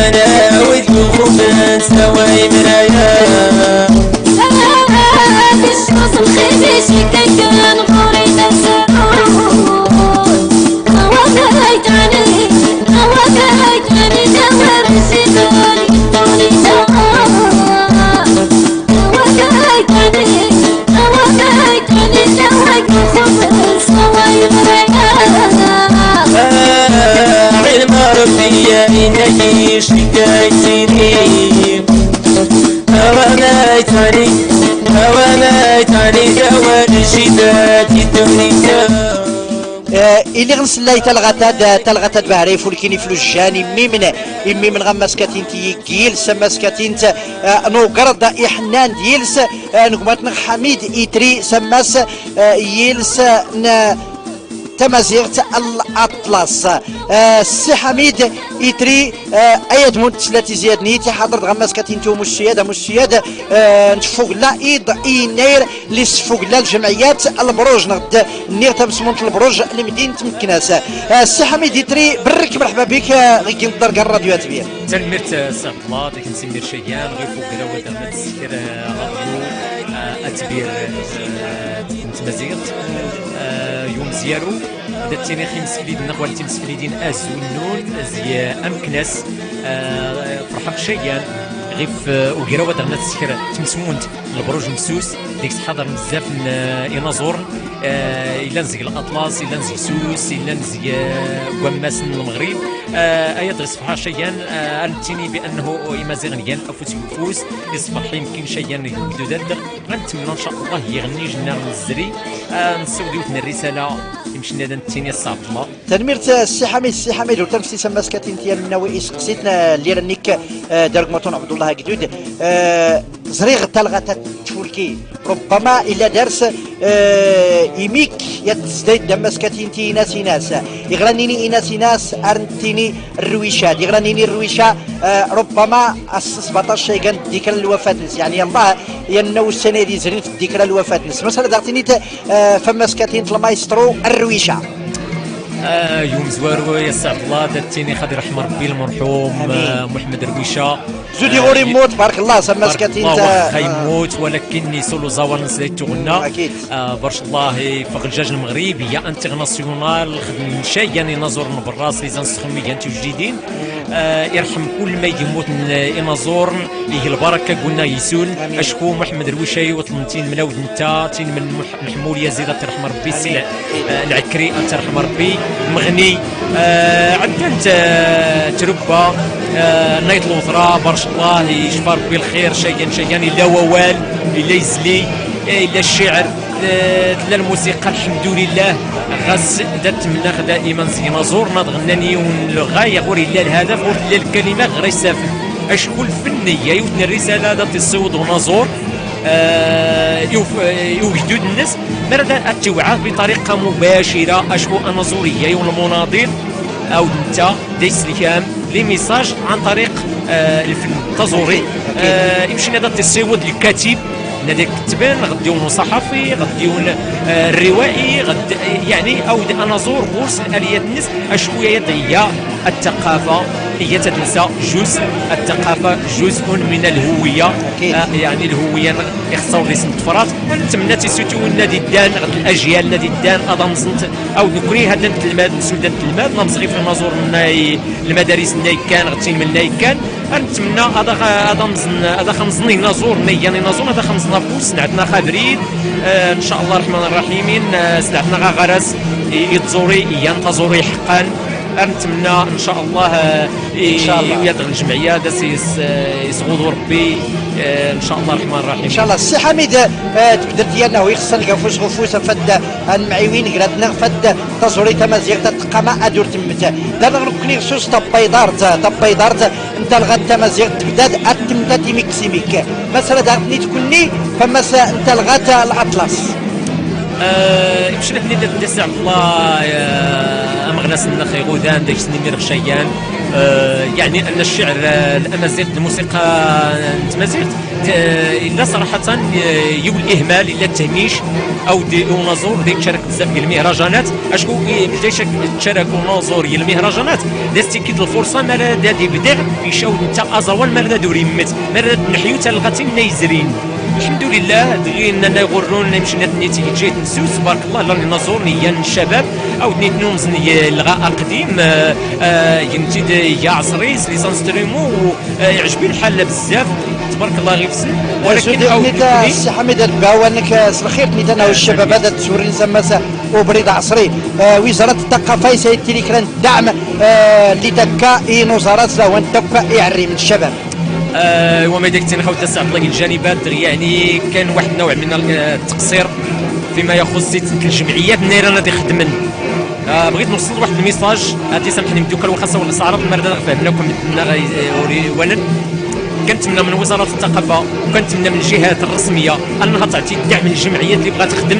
انا ويدخل سواي مرايا الشمس الخفيش كان غوري نسرون نوكايت عني نوكايت عني دور الجبال يدوني نوكايت عني نوكايت عني دور الخبز سواي مرايا علم ربي يا إنك شكايتني هوانيت علي هوانيت علي دوار الجبال الدنيا اللي غنسلاي تلغتاد بهري فولكيني فلوجاني ميمن غماس كاتين تيجيل سماس كاتين نوقرد إحنان ديلس نقمتنا حميد إيتري سماس يلس تمازيغت الأطلس السي حميد إيتري أيد منتسلاتي زيادني حضرت غماس كاتينتو مشيادة نتفوق لا إيد إينير اللي سفوق لا الجمعيات البروج نغد نير تمسمونت البروج لمدينة مكناس السي حميد إيتري برك مرحبا بك غير نضرق الراديو تبير تلميرت سي عبد الله ديك نسمير شيان غير فوق راود درنا تسكر راديو أتبير تمازيغت يوم زيارو داتيني خي مسفليد نقوالتي مسفليدين النون زي أمكناس فرحق شيان غيف وكراوة درنا تسكر تمسمونت البروج مسوس ديك حضر بزاف إنازور إلا نزي الأطلس إلا نزي سوس إلا نزي وماس المغرب أيضا صفحة شيان أنتني بأنه إمازيغ ديال أفوس يفوس يصبح يمكن شيان جدودات غنتمنى إن شاء الله يغني جنا الزري نسوديوتنا الرسالة يمشينا نتيني الصعب الله تنميرت السي حميد وتنفسي سماس كاتين تيال مناوي سقسيتنا اللي رانيك دارك ماتون عبد الله جدود زريغ تلغة تفولكي ربما إلا درس يميك يتزداد دمس كاتين تي ناس يغرانيني ناس أرنتيني الرويشة يغرانيني الرويشة ربما 17 شيغان ذكرى الوفاة نس يعني الله ينو السنة دي زرين في ذكرى الوفاة نس مثلا دعتيني فماس كاتين المايسترو الرويشة يوم زوارو يا سي عبد الله داتيني خاطر يرحم ربي المرحوم محمد رويشه زودي غوري موت بارك الله سماس كاتين واخا يموت ولكني سولو زوار نسيت تغنى اكيد بارك الله فوق الجاج المغرب هي انترناسيونال خدم شي يعني نازور براس لي زانسترومي انتو جديدين يرحم كل ما يموت انازور ليه البركه قلنا يسول اشكو محمد رويشه وطلمتين من ولد نتا تين من محمول يزيد ترحم ربي سي العكري ترحم ربي مغني عندنا تربه نايت الوثرة بارك الله يشفى ربي الخير شيئا الا ووال الا يزلي الا الشعر لا الموسيقى الحمد لله غاس داتمنى دائما زينا زورنا تغناني ونلغاية غير الا الهدف ولا الكلمه غير يسافر اشكو الفنيه يوتنا الرساله دات الصوت ونازور يوجدوا الناس مرة التوعية بطريقه مباشره اشكو انازوريه والمناضل او انت ديس الكام لي ميساج عن طريق الفن التزوري يمشي هذا التسود الكاتب نادي كتبان غديون صحفي غديون الروائي يعني او انازور غرس الاليات الناس اشويه هي الثقافه هي تنسى جزء الثقافه جزء من الهويه يعني الهويه يخصو لي سنت فرات نتمنى تيسوتو النادي الدان الاجيال نادي الدان اظن صنت او نكري هذا التلماد سودان التلماد نمزغي في النازور المدارس النايكان غتين من النايكان نتمنى هذا خمزني نازور يعني نازور هذا خمزنا فوس عندنا خابرين ان شاء الله الرحمن الرحيم سلعتنا غرس يتزوري ينتظري حقا نتمنى ان شاء الله يدخل الجمعيه داس يصغدوا ربي ان شاء الله الرحمن الرحيم ان شاء الله. السي حميد تقدر ديالنا هو يخص الكفوس غفوس فد المعيوين قراتنا فد تصوري تمازيغ تقما ادور تمت دابا نكوني خصوص طبيدارت انت لغات تمازيغ تبداد اتمتا تيميكسيميك مثلا دارتني تكوني فما انت لغات الاطلس يمشي لك ندير الدسع الله أمغنس النخي غودان داك سنين غشيان يعني أن الشعر الأمازيغ الموسيقى التمازيغ إلا صراحة يو الإهمال إلا التهميش أو دي نازور ديك شارك بزاف ديال المهرجانات اشكو بديت تشاركوا ناظوري المهرجانات دازتي كيد الفرصه مالا دادي بدير يشاود انت ازوان مالا دوري مت مالا نحيو تا لغاتي نايزرين الحمد لله دغيا اننا يغرون مشينا نيتي جيت نسوس تبارك الله لا نازورني يا الشباب او نيت نومزني الغاء قديم ينتي يا عصري لي سانستريمو يعجبني الحال بزاف تبارك الله غير في ولكن السي حميد الباوانك سلخير نيت انا والشباب هذا تسورين زماسه وبريد عصري وزاره الثقافه سيتي كان الدعم لدكا نظارات لا وندكا يعري من الشباب وما ديك تنخاو تسعد الجانبات يعني كان واحد النوع من التقصير فيما يخص الجمعيات النيرانه اللي خدمن بغيت نوصل واحد الميساج هاتي سامحني مدوكا الوخاصه ولا صعرات المرده فهمناكم ولن كنتمنى من وزاره الثقافه وكنتمنى من الجهات الرسميه انها تعطي الدعم للجمعيات اللي بغات تخدم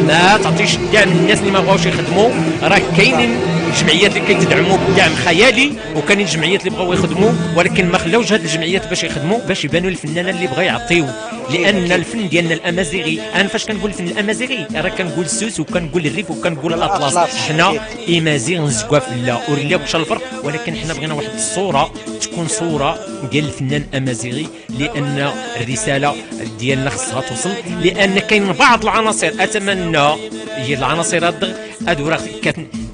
ما تعطيش الدعم للناس اللي ما بغاوش يخدموا راه كاينين الجمعيات اللي كيتدعموا بدعم خيالي وكاينين الجمعيات اللي بغاو يخدموا ولكن ما خلاوش هاد الجمعيات باش يخدموا باش يبانوا الفنانه اللي بغا يعطيو لان الفن ديالنا الامازيغي انا فاش كنقول الفن الامازيغي راه كنقول السوس وكنقول الريف وكنقول الاطلس حنا امازيغ نزكوا في الله وريلاو باش الفرق ولكن حنا بغينا واحد الصوره تكون صوره ديال الفنان الامازيغي لان الرساله ديالنا خصها توصل لان كاين بعض العناصر اتمنى هي العناصر هادو راه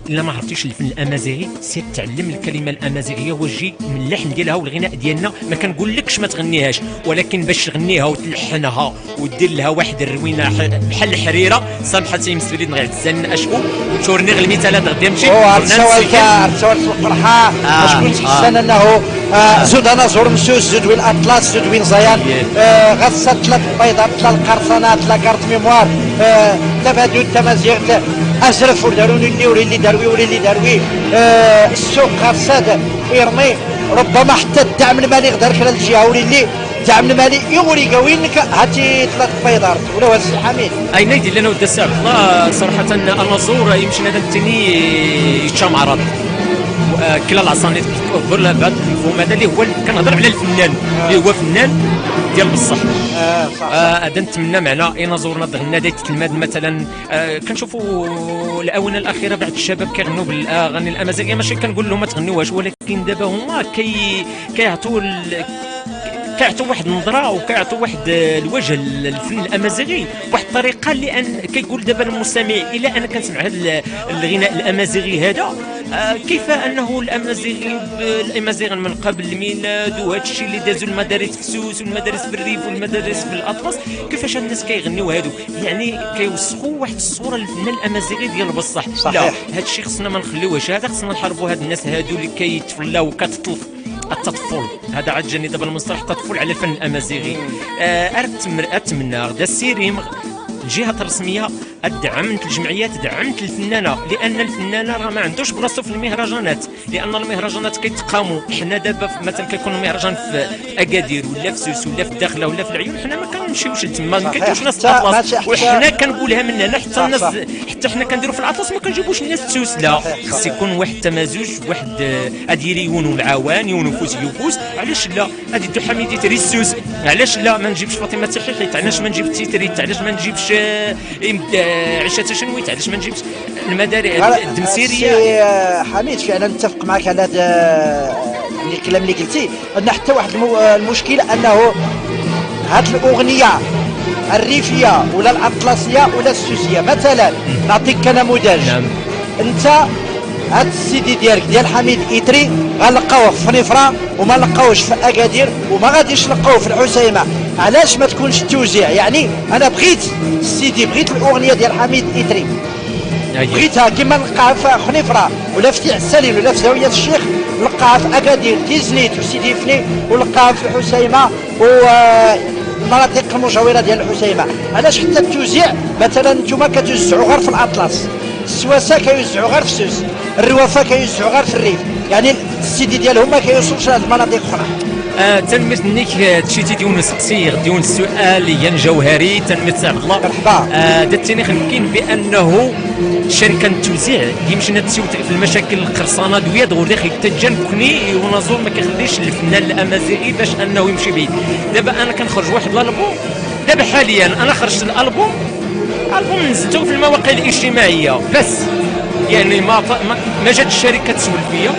الا ما عرفتيش الفن الامازيغي سير تعلم الكلمه الامازيغيه وجي من اللحن ديالها والغناء ديالنا ما كنقولكش ما تغنيهاش ولكن باش تغنيها وتلحنها ودير لها واحد الروينه بحال الحريره سامحتي مسولين غير تزن اشكو وتورني المثال هذا غادي يمشي سوالت الفرحه شكون تحسن انه زود انا زور مسوس زود وين اطلس زود وين زيان غصت ثلاث بيضات ثلاث قرصانات ثلاث كارت ميموار تبادل التمازيغ ازرف وداروني اللي داروي واللي داروي السوق غصاد يرمي ربما حتى الدعم المالي غدار كلا الجهه واللي الدعم المالي يغري قوينك هاتي ثلاث بيضات ولا هو السي حميد اي نايدي لنا ود السي عبد الله صراحه انا زور يمشي هذا التاني يتشمعرض كلا العصانيت كبر بعد المفهوم هذا اللي هو كنهضر على الفنان اللي هو فنان ديال بصح هذا نتمنى معنا اين زورنا دغنا ديت التلماد مثلا كنشوفوا الاونه الاخيره بعض الشباب كيغنوا بالاغاني الامازيغيه ماشي كنقول لهم ما تغنيوهاش ولكن دابا هما كيعطوا واحد النظره وكيعطوا واحد الوجه للفن الامازيغي بواحد الطريقه لان كيقول دابا المستمع الى انا كنسمع هذا الغناء الامازيغي هذا كيف انه الامازيغ من قبل الميلاد وهذا الشيء اللي دازوا المدارس في سوس والمدارس في الريف والمدارس في الاطلس كيفاش الناس كيغنيو هادو يعني كيوسخوا واحد الصوره للفنان الامازيغي ديال بصح لا هذا الشيء خصنا ما نخليوهش هذا خصنا نحاربوا هاد الناس هادو اللي كيتفلاو وكتطلق التطفل هذا عاد جاني دابا المصطلح التطفل على الفن الامازيغي اتمنى غدا السيريم الجهات الرسميه دعمت الجمعيات دعمت الفنانه لان الفنانه راه ما عندوش بلاصتو في المهرجانات لان المهرجانات كيتقاموا حنا دابا مثلا كيكون المهرجان في اكادير ولا في سوس ولا في الداخله ولا في العيون حنا ما كنمشيوش لتما ما كيجيوش ناس الاطلس وحنا كنقولها من هنا حتى الناس حتى حنا كنديروا في الاطلس ما كنجيبوش الناس تسوس لا خص يكون واحد التمازج واحد اديري يونو العوان يونو فوس يفوس علاش لا هذه دو حميدي تري السوس علاش لا ما نجيبش فاطمه تحيحي علاش ما نجيب تيتريت علاش ما نجيبش عشاء تشنويت علاش ما نجيبش المدارس الدمسيريه حميد فعلا نتفق معك على هذا الكلام اللي قلتي ان حتى واحد المشكل انه هذه الاغنيه الريفيه ولا الاطلسيه ولا السوسيه مثلا نعطيك كنموذج انت هاد السيدي ديالك ديال حميد إيتري غنلقاوه في فنيفره وما لقاوش في اكادير وما غاديش نلقاوه في الحسيمه علاش ما تكونش التوزيع يعني انا بغيت السيدي بغيت الاغنيه ديال حميد إيتري بغيتها كما نلقاها في خنيفره ولا في عسالين ولا في زاويه الشيخ نلقاها في اكادير تيزنيت وسيدي فني ونلقاها في الحسيمه والمناطق المجاوره ديال الحسيمه علاش حتى التوزيع مثلا نتوما كتوزعوا غير في الاطلس السواسه كيوزعوا غير في سوس الروافه كيوزعوا غير في الريف يعني السيدي ديالهم ما كيوصلش لهاد المناطق اخرى تنمت منك تشيتي ديون سقسي ديون السؤال ين جوهري تنمت عبد الله مرحبا داتني خنكين بانه الشركه التوزيع يمشي تسوت في المشاكل القرصانه دويا دغور داخل تجنكني ونظن ما كيخليش الفنان الامازيغي باش انه يمشي بعيد دابا انا كنخرج واحد الالبوم دابا حاليا انا خرجت الالبوم البوم نزلته في المواقع الاجتماعيه بس، يعني ما جات الشركه تسول فيا،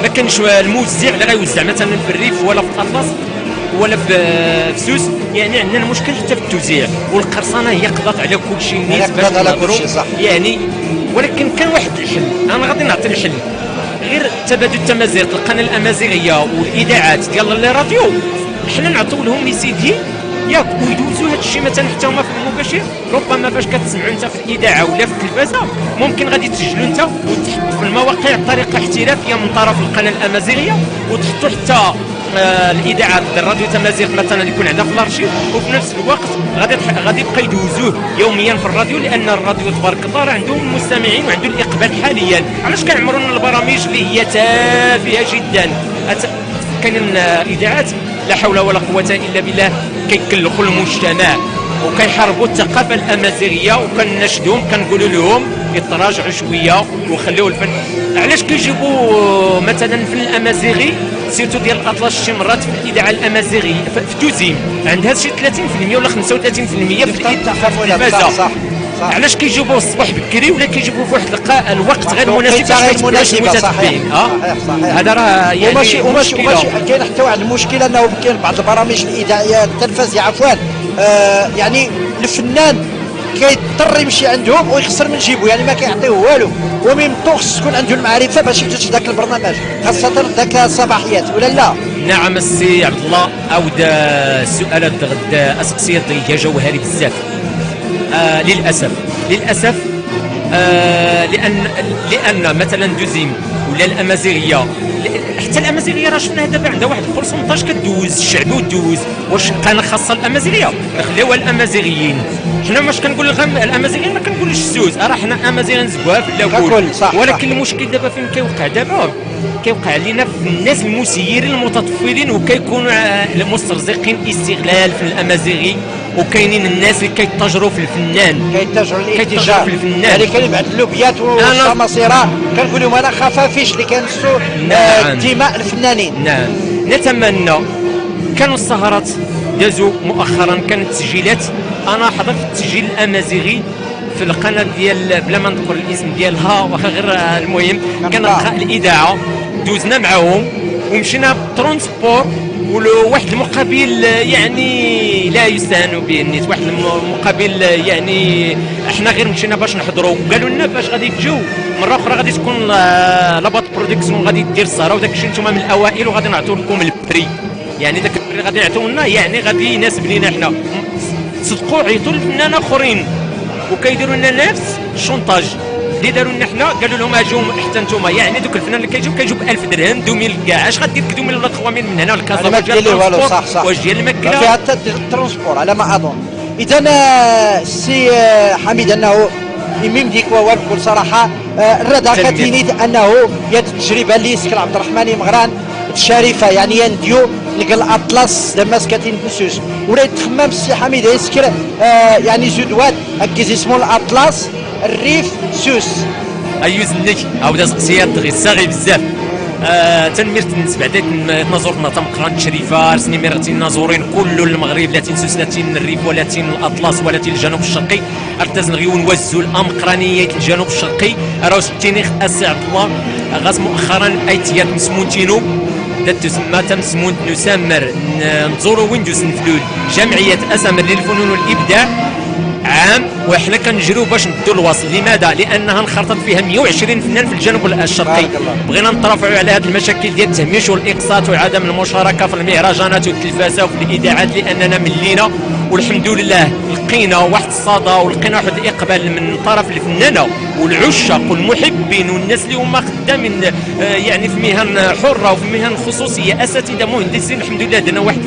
ما كانش الموزع اللي غيوزع مثلا في الريف ولا في الاطلس ولا في سوس. يعني عندنا مشكل حتى في التوزيع، والقرصنه هي قضات على كل شيء الناس باش نهضروا يعني. ولكن كان واحد الحل، انا غادي نعطي الحل، غير تبادل التمازيغ، القناه الامازيغيه والاذاعات ديال الراديو، حنا نعطيو لهم سيدي ياك ويدوزوا هذا الشيء مثلا حتى هما في المباشر. ربما باش كتسمعوا انت في الاذاعه ولا في التلفازه ممكن غادي تسجلوا انت وتحطوا في المواقع بطريقه احترافيه من طرف القناه الامازيغيه، وتحطوا حتى الاذاعات ديال الراديو تمازيغ مثلا يكون عندها في الارشيف، وفي نفس الوقت غادي يبقى يدوزوه يوميا في الراديو، لان الراديو تبارك الله راه عندهم المستمعين وعنده الاقبال حاليا. علاش كنعمروا لنا البرامج اللي هي تافهه جدا؟ كاين اذاعات لا حول ولا قوه الا بالله كيكلخوا المجتمع وكيحاربوا الثقافه الامازيغيه، وكنشدهم كنقولوا لهم يتراجعوا شويه وخليوا الفن. علاش كيجيبوا مثلا الفن الامازيغي سيرتو ديال الاطلس شي مرات في الاذاعه الامازيغيه في توزيم عندها شي 30% ولا 35% في التلفازه؟ صح. علاش كيجيبوه الصباح بكري ولا كيجيبوه في واحد الوقت غير مناسب باش ما يتبعوش المتتبعين؟ هذا راه يعني وماشي كاين حتى واحد المشكله انه كاين بعض البرامج الاذاعيه التلفزيونيه عفوا يعني الفنان كيضطر يمشي عندهم ويخسر من جيبه، يعني ما كيعطيوه والو، ومن خص تكون عنده المعرفه باش ينتج ذاك البرنامج، خاصه ذاك الصباحيات ولا لا؟ نعم السي عبد الله، عاود السؤال غدا اسقسيه ضيقه جوهري بزاف. للاسف لان مثلا دوزيم ولا الامازيغيه، حتى الامازيغيه راه شفناها دابا عندها واحد البورسونتاج كدوز الشعبي ودوز. واش قناه خاصه الامازيغيه نخليوها الامازيغيين؟ حنا واش كنقول الامازيغيين ما كنقولوش السوز، راه حنا امازيغيين زكوا في اللاكول. ولكن المشكل دابا فين كيوقع دابا؟ كيوقع لينا في الناس المسيرين المتطفلين، وكيكونوا المسترزقين استغلال في الامازيغي، وكاينين الناس اللي كيتاجروا في الفنان، كيتاجروا في الفنان، يعني كاين بعض اللوبيات والسماسره كنقول لهم انا خفافيش اللي كينسوا دماء الفنانين. نعم، نتمنى كانوا السهرات دازوا مؤخرا، كانت تسجيلات، انا حضرت التسجيل الامازيغي في القناه ديال بلا ما نذكر الاسم ديالها واخا غير المهم كان الاذاعه، دوزنا معاهم ومشينا بالترونسبور وواحد المقابل يعني لا يستهان به الناس، واحد المقابل يعني احنا غير مشينا باش نحضروا، قالوا لنا باش غادي تجيو مره اخرى غادي تكون لاباط برودكسيون غادي دير السهره وداك الشيء نتوما من الاوائل وغادي نعطيو لكم البري، يعني داك البري غادي يعطيو لنا يعني غادي يناسب لينا حنا. صدقوا عيطوا لفنان اخرين وكيديروا لنا نفس الشونطاج اللي داروا لنا حنا، قالوا لهم اجوا حتى نتوما، يعني دوك الفنان اللي كيجيو ب 1000 درهم 2000 كاع، اش غدير 2000 ولا 3000 من هنا لكازا؟ ما دير له والو. صح واش ديال الماكله فيها حتى الترونسبور على ما اظن. اذا السي حميد انه يميم ديك والكل صراحه الرضا كتيني انه هي التجربه اللي سكن عبد الرحمن مغران الشريفه، يعني ينديو لقى الاطلس لما سكاتين بنسوس ولا يتخمم السي حميد يسكر يعني زودوات هكا اسمه الاطلس الريف سوس. ايوز النك عاود سقسيات دغيا صاغي بزاف. تنميرت بعدا تنازورنا تمقران تشريفه رسني ميرتين نازورين كل المغرب لا تنسوس لا تين الريف ولا تين الاطلس ولا تين الجنوب الشرقي ارتاز نغيو نوزو الامقرانيه الجنوب الشرقي راه شتيني السي عبد الله غاز مؤخرا ايتيات مسمونتينو دات تسمى تمسمون نسمر نزورو ويندوز نفلول جمعيه اسامر للفنون والابداع عام، وحنا كنجريو باش ندو الوصل. لماذا؟ لانها انخرطت فيها 120 فنان في الجنوب الشرقي. بغينا نترافعوا على هذه المشاكل ديال التهميش والاقساط وعدم المشاركه في المهرجانات والتلفازه وفي الاذاعات، لاننا ملينا والحمد لله لقينا واحد الصدى ولقينا واحد الاقبال من طرف الفنانه والعشاق والمحبين والناس اللي هما خدامين يعني في مهن حره وفي مهن خصوصيه، اساتذه مهندسين. الحمد لله درنا واحد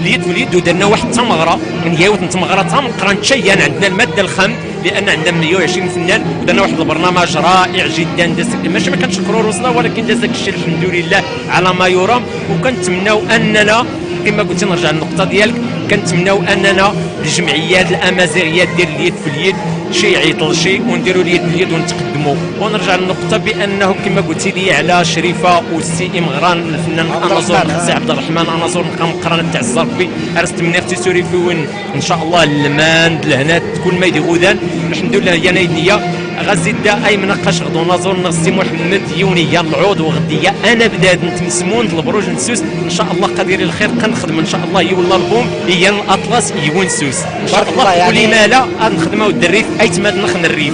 اليد ودرنا واحد التمغره من هي تمغره تمقران تشيان عندنا الماده الخام، لان عندنا 120 فنان ودرنا واحد البرنامج رائع جدا. ماشي ما كانش الكرور وصلنا ولكن داز داك الشيء الحمد لله على ما يرام، وكنتمناو اننا كما قلت نرجع للنقطه ديالك، كنتمناو اننا الجمعيات الامازيغيه ديال اليد في اليد شي يعيطل شي ونديروا اليد باليد ونتقدموا. ونرجع للنقطه بانه كما قلتي لي على شريفه والسي امغران الفنان اناظور السي عبد الرحمن اناظور نبقى مقرن تاع الزربي ارست من اختي سوريفي وين ان شاء الله اللمان الهنات كل ما يدغودان الحمد لله هي نيدنيه غزيد اي مناقش غدو ناظور نغسي محمد يونيا العود وغديه انا بدات نتمسمون البروج نسوس ان شاء الله قدير الخير كنخدم ان شاء الله يولى البوم هي الاطلس يونسوس ان شاء الله يعني ولما لا غنخدموا الدريف اي تماد نخن الريف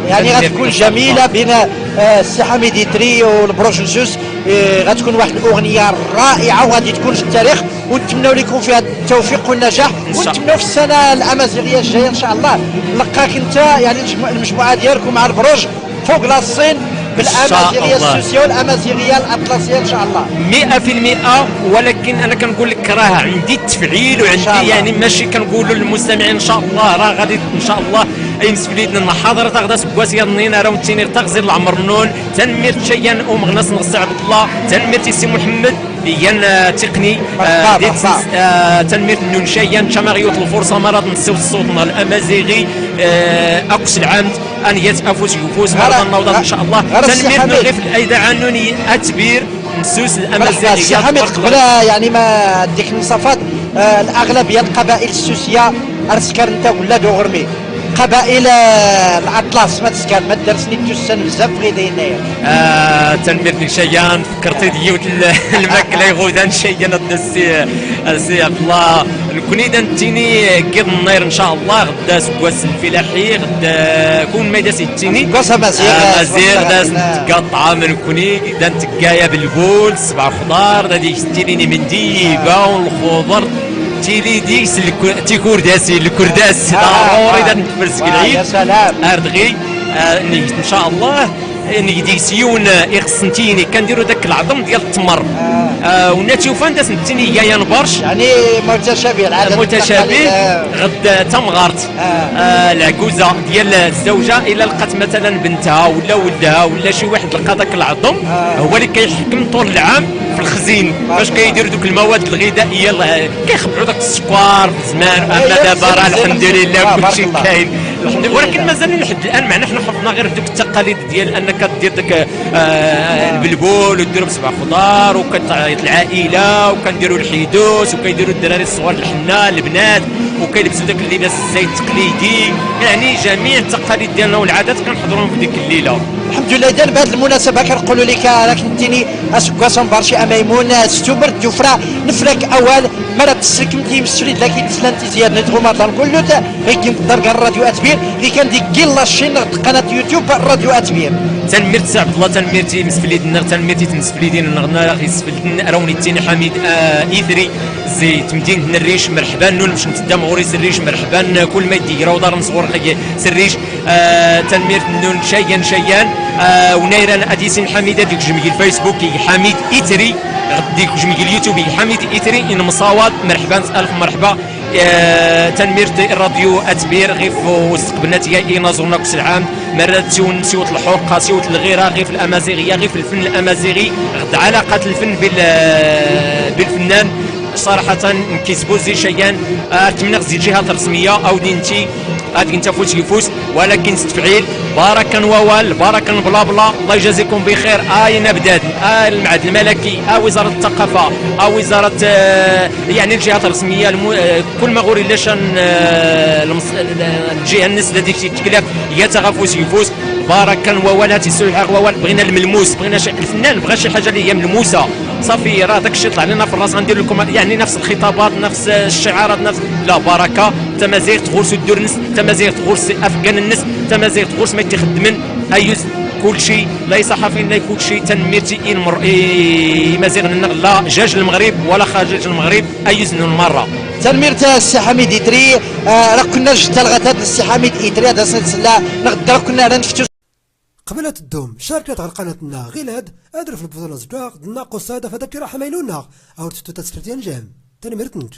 يعني غتكون جميله بين السي حميد يتري والبروج نسوس غتكون واحد الاغنيه رائعه وغادي تكون في التاريخ ونتمنوا لكم فيها التوفيق والنجاح ونتمنوا في السنه الامازيغيه الجايه ان شاء الله نلقاك انت يعني المجموعه ديالكم مع البروج فوق لاصين بالامازيغيه السوسيه والامازيغيه الاطلسيه ان شاء الله 100%. ولكن انا كنقول لك راه عندي التفعيل وعندي يعني ماشي كنقولوا للمستمعين ان شاء الله راه غادي ان شاء الله يمس في ليدنا حاضره غدا سكواسيه النينه راه تينير تغزير العمر نون تنمير شيان ومغناس نغسي عبد الله تنمير تيسي محمد ديال تقني تنمير النون شيان شماغيوت الفرصه مرض نسيو صوتنا الامازيغي اكس العام انيات افوس يفوس مرض النوضه ان شاء الله تنمير نغيف الايدا عنوني اتبير نسوس الامازيغيه سي حميد قبل يعني ما ديك المصافات الاغلبيه القبائل السوسيه ارسكر انت ولا دوغرمي قبائل الاطلس ما تسكن ما درسني توسن بزاف في غيدينايا تنمير شيان فكرتي ديوت الماكله غودان شيان السي عبد الله نكوني دانتيني قيض النير ان شاء الله غدا سكواس الفلاحي غدا كون ما داس يتيني سكواس مزيغ داس تقطع من كوني دانت كايا بالبول سبع خضار دادي ستيني من ديبا والخضر تيلي ديس تيكورداسي الكرداس ضروري نتفرسك العيد يا سلام اردغي ان شاء الله ديسيون اغسنتيني كنديروا داك العظم ديال التمر وناتشوفان داس نتيني يا برش يعني متشابه العدد متشابه غد تمغارت العكوزه ديال الزوجه الا لقات مثلا بنتها ولا ولدها ولا شي واحد لقى داك العظم هو اللي كيحكم طول العام في الخزين باش كيديروا دوك المواد الغذائيه كيخبعوا داك السكر في زمان اما دابا راه الحمد لله كلشي كاين ولكن مازال لحد الان معنا حنا حفظنا غير دوك التقاليد ديال انك دير داك البلبول وديروا بسبع خضار وكتعيط العائله وكنديروا الحيدوس وكيديروا الدراري الصغار الحنه البنات وكيلبسوا داك اللباس الزايد التقليدي يعني جميع التقاليد ديالنا والعادات كنحضروهم في ديك الليله. الحمد لله اذا بهذه المناسبه كنقولوا لك راك كنتيني اسكواسون برشي اميمون ستوبر جفرا نفرك اول مرة تسلكمتي مسريد لكن تسلانتي زياد ندغو مرة نقول له هيك نقدر الراديو اتبير اللي كان ديك كيلا شين قناه يوتيوب الراديو اتبير تنميرت عبد الله تنميرتي مسفليدنا تنميرتي تمسفليدين النغنا غي سفلدنا روني تيني حميد ايثري زي تمدين الريش مرحبا نول مش نتدام غوريس الريش مرحبا كل ما يدي راو دار نصغر سريش تنميرت نون شيان ونايران اديسين حميده ديك جميل الفيسبوك حميد ايثري غديك جميل اليوتيوب حميد ايثري ان مصاوات مرحبا الف مرحبا تنميرت الراديو اتبير غير في وسط بناتي يناظرنا كل عام مرات سيوت الحرقه سيوت الغيره غير في الامازيغيه غير في الفن الامازيغي غد علاقه الفن بالفنان صراحه كيسبو زي شيان اتمنى زي جهات رسميه او دينتي غادي انت فوت يفوز ولكن تفعيل باركا ووال باركا بلا بلا الله يجازيكم بخير اين بدات المعهد الملكي وزاره الثقافه وزاره يعني الجهات الرسميه كل ما غوري لاش الجهه الناس ديك تتكلف هي تغفوس يفوز باركا ووال هاتي السلحه ووال بغينا الملموس بغينا الفنان بغى شي حاجه اللي هي ملموسه صافي راه داك الشيء طلع لنا في الراس غندير لكم يعني نفس الخطابات نفس الشعارات نفس لا بركه تمازيغ تغرس الدور الناس تمازيغ تغرس افغان الناس تمازيغ تغرس ما يتخدمن ايوز كل شيء لا صحفي لا كل شيء تنميرتي مازيغ لا جاج المغرب ولا خارج المغرب ايوز المره تنميرت السي حميد إيتري راه كنا جتا الغتات السي حميد إيتري هذا سلسله نغدا كنا نفتو قبل الدوم شاركت على قناتنا غيلاد ادرف البطولة زدواق دنا قصادة فدك راح ميلونا او تستو تسكرتين جام تنميرتنج